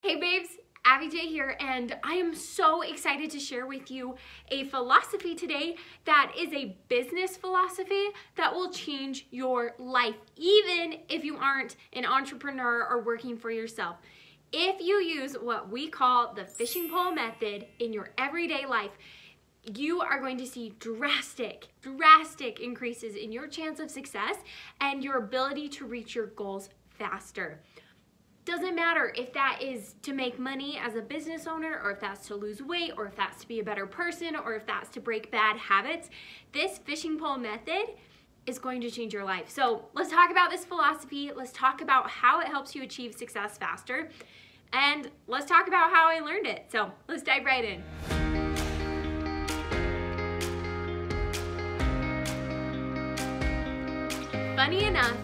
Hey babes, Abby J here, and I am so excited to share with you a philosophy today that is a business philosophy that will change your life, even if you aren't an entrepreneur or working for yourself. If you use what we call the fishing pole method in your everyday life, you are going to see drastic increases in your chance of success and your ability to reach your goals faster. Doesn't matter if that is to make money as a business owner, or if that's to lose weight, or if that's to be a better person, or if that's to break bad habits. This fishing pole method is going to change your life. So let's talk about this philosophy. Let's talk about how it helps you achieve success faster. And let's talk about how I learned it. So let's dive right in. Funny enough,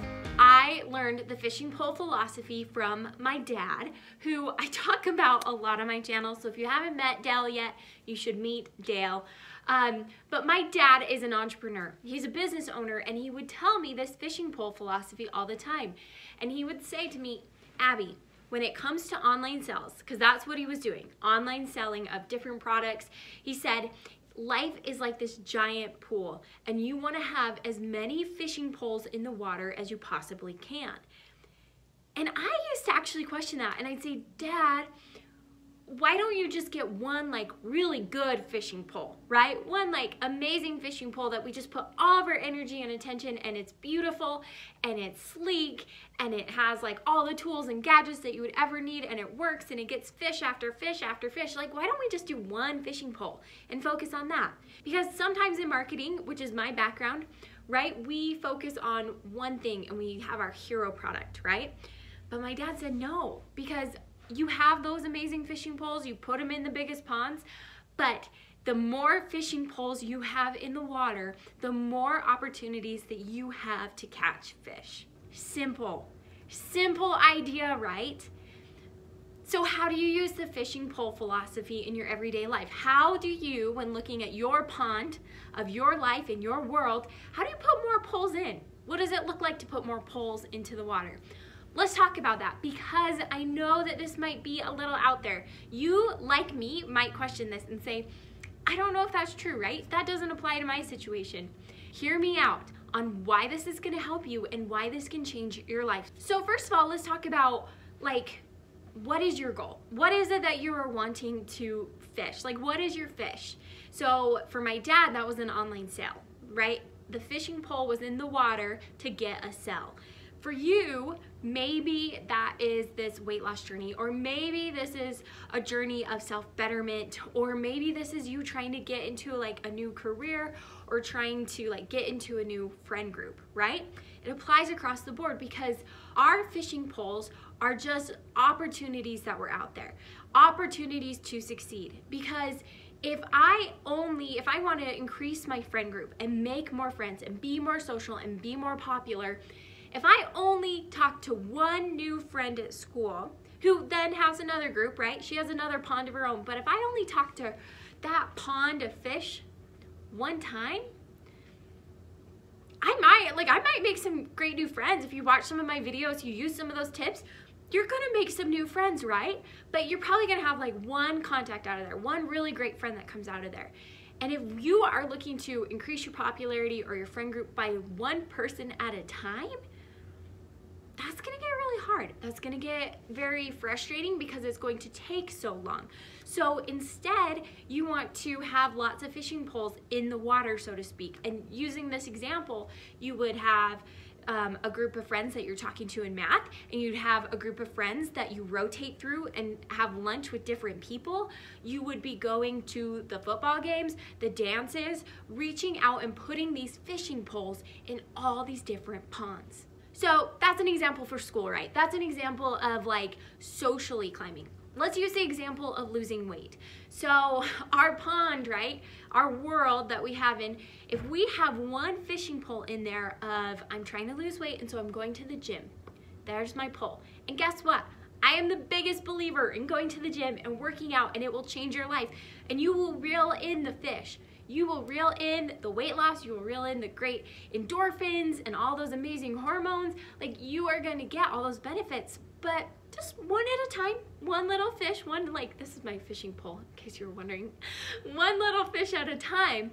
I learned the fishing pole philosophy from my dad, who I talk about a lot on my channel. So if you haven't met Dale yet, you should meet Dale. But my dad is an entrepreneur. He's a business owner, and he would tell me this fishing pole philosophy all the time. And he would say to me, Abby, when it comes to online sales, because that's what he was doing, online selling of different products, he said, life is like this giant pool, and you want to have as many fishing poles in the water as you possibly can. And I used to actually question that, and I'd say, Dad, why don't you just get one like really good fishing pole, right? One like amazing fishing pole that we just put all of our energy and attention, and it's beautiful and it's sleek and it has like all the tools and gadgets that you would ever need, and it works and it gets fish after fish after fish. Like, why don't we just do one fishing pole and focus on that? Because sometimes in marketing, which is my background, right, we focus on one thing and we have our hero product, right? But my dad said no, because you have those amazing fishing poles, you put them in the biggest ponds, but the more fishing poles you have in the water, the more opportunities that you have to catch fish. Simple idea, right? So how do you use the fishing pole philosophy in your everyday life? How do you, when looking at your pond of your life in your world, how do you put more poles in? What does it look like to put more poles into the water? Let's talk about that, because I know that this might be a little out there. You, like me, might question this and say, I don't know if that's true, right? That doesn't apply to my situation. Hear me out on why this is gonna help you and why this can change your life. So first of all, let's talk about, like, what is your goal? What is it that you are wanting to fish? Like, what is your fish? So for my dad, that was an online sale, right? The fishing pole was in the water to get a sale. For you, maybe that is this weight loss journey, or maybe this is a journey of self-betterment, or maybe this is you trying to get into like a new career, or trying to like get into a new friend group, right? It applies across the board, because our fishing poles are just opportunities that were out there, opportunities to succeed. Because if I want to increase my friend group and make more friends and be more social and be more popular, if I only talk to one new friend at school, who then has another group, right? She has another pond of her own. But if I only talk to that pond of fish one time, I might make some great new friends. If you watch some of my videos, you use some of those tips, you're gonna make some new friends, right? But you're probably gonna have like one contact out of there, one really great friend that comes out of there. And if you are looking to increase your popularity or your friend group by one person at a time, that's gonna get really hard. That's gonna get very frustrating, because it's going to take so long. So instead, you want to have lots of fishing poles in the water, so to speak. And using this example, you would have a group of friends that you're talking to in math, and you'd have a group of friends that you rotate through and have lunch with different people. You would be going to the football games, the dances, reaching out and putting these fishing poles in all these different ponds. So that's an example for school, right? That's an example of like socially climbing. Let's use the example of losing weight. So our pond, right? Our world that we have in, if we have one fishing pole in there of, I'm trying to lose weight and so I'm going to the gym. There's my pole. And guess what? I am the biggest believer in going to the gym and working out, and it will change your life. And you will reel in the fish. You will reel in the weight loss, you will reel in the great endorphins and all those amazing hormones. Like, you are gonna get all those benefits but just one at a time, one little fish, this is my fishing pole in case you were wondering, one little fish at a time.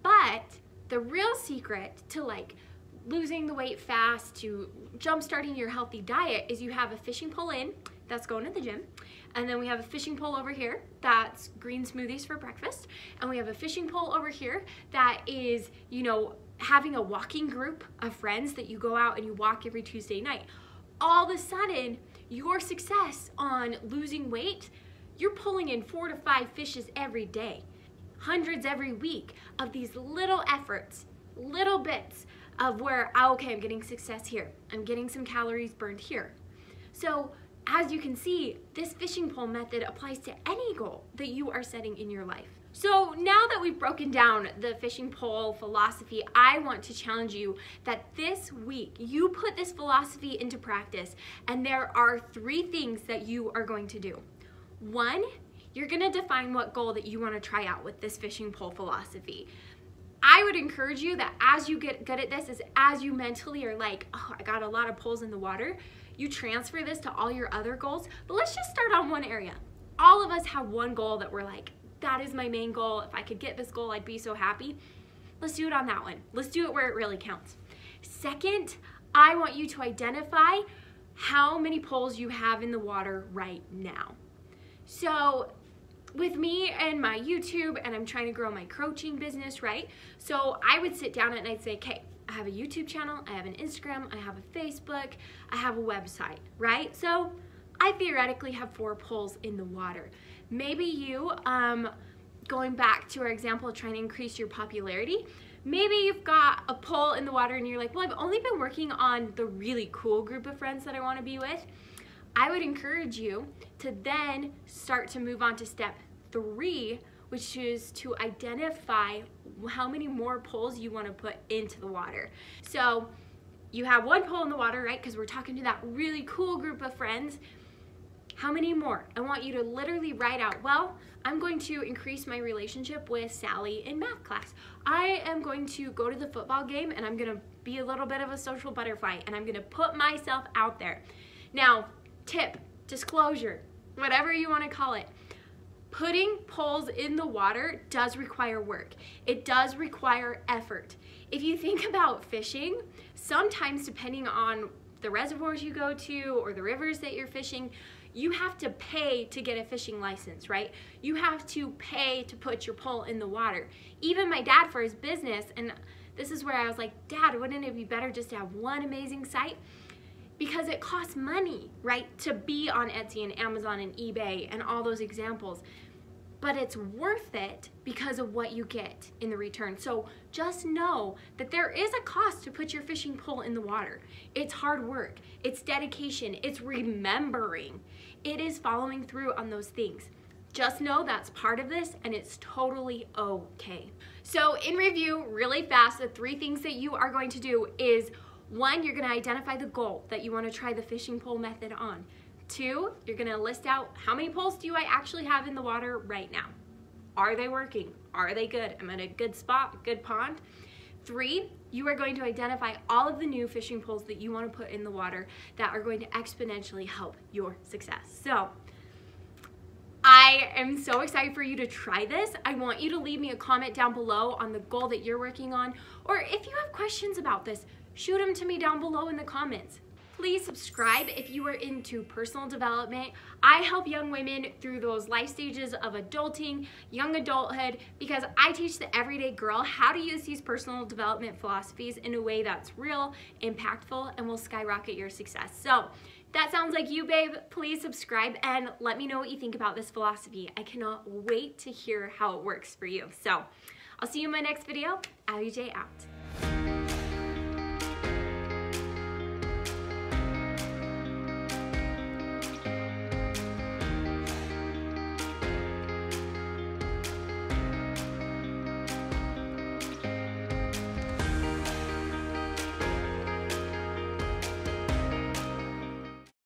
But the real secret to losing the weight fast, to jump-starting your healthy diet, is you have a fishing pole that's going to the gym, and then we have a fishing pole over here that's green smoothies for breakfast, and we have a fishing pole over here that is, having a walking group of friends that you go out and you walk every Tuesday night. All of a sudden, your success on losing weight, you're pulling in 4 to 5 fishes every day, hundreds every week of these little efforts, little bits of where, okay, I'm getting success here. I'm getting some calories burned here. So as you can see, this fishing pole method applies to any goal that you are setting in your life. So now that we've broken down the fishing pole philosophy, I want to challenge you that this week you put this philosophy into practice, and there are 3 things that you are going to do. 1, you're gonna define what goal that you wanna try out with this fishing pole philosophy. I would encourage you that as you get good at this, is as you mentally are like, oh, I got a lot of poles in the water, you transfer this to all your other goals. But let's just start on one area. All of us have one goal that we're like, that is my main goal. If I could get this goal, I'd be so happy. Let's do it on that one. Let's do it where it really counts. Second, I want you to identify how many poles you have in the water right now. So with me and my YouTube, and I'm trying to grow my coaching business, right? So I would sit down and I'd say, okay, I have a YouTube channel, I have an Instagram, I have a Facebook, I have a website, right? So I theoretically have 4 poles in the water. Maybe you, going back to our example of trying to increase your popularity, maybe you've got a pole in the water and you're like, well, I've only been working on the really cool group of friends that I want to be with. I would encourage you to then start to move on to step 3, which is to identify how many more poles you want to put into the water. So you have 1 pole in the water, right? Because we're talking to that really cool group of friends. How many more? I want you to literally write out, well, I'm going to increase my relationship with Sally in math class. I am going to go to the football game and I'm going to be a little bit of a social butterfly and I'm going to put myself out there. Now, tip, disclosure, whatever you want to call it, putting poles in the water does require work. It does require effort. If you think about fishing, sometimes depending on the reservoirs you go to or the rivers that you're fishing, you have to pay to get a fishing license, right? You have to pay to put your pole in the water. Even my dad, for his business, and this is where I was like, Dad, wouldn't it be better just to have one amazing site? Because it costs money, right, to be on Etsy and Amazon and eBay and all those examples. But it's worth it because of what you get in the return. So just know that there is a cost to put your fishing pole in the water. It's hard work, it's dedication, it's remembering. It is following through on those things. Just know that's part of this and it's totally okay. So in review, really fast, the 3 things that you are going to do is, 1, you're gonna identify the goal that you wanna try the fishing pole method on. 2, you're gonna list out how many poles do I actually have in the water right now? Are they working? Are they good? Am I in a good spot, good pond? 3, you are going to identify all of the new fishing poles that you want to put in the water that are going to exponentially help your success. So I am so excited for you to try this. I want you to leave me a comment down below on the goal that you're working on, or if you have questions about this, shoot them to me down below in the comments. Please subscribe if you are into personal development. I help young women through those life stages of adulting, young adulthood, because I teach the everyday girl how to use these personal development philosophies in a way that's real, impactful, and will skyrocket your success. So if that sounds like you, babe, please subscribe and let me know what you think about this philosophy. I cannot wait to hear how it works for you. So I'll see you in my next video. Abby J out.